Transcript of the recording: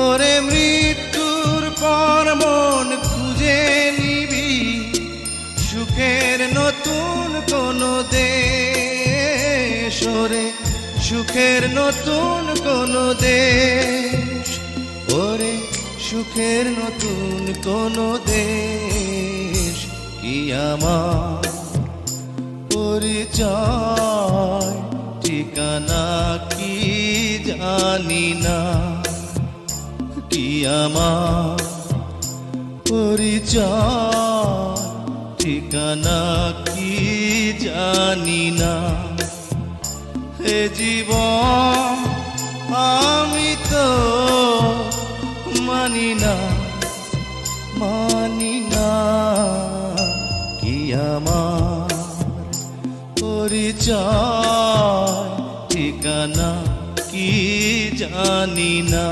ওরে মৃত্যুর পর মন খুঁজে নিবি সুখের নতুন কোনো দেশ, ওরে সুখের নতুন কোনো দেশ, ওরে সুখের নতুন কোনো দেশ। কি আমার পরিচয় ঠিকানা কি জানি না, কি আমার পরিচয় ঠিকানা কি জানি না। হে জীবন আমি তো মানি না, মানি না, কি আমার পরিচয় ঠিকানা কি জানি না।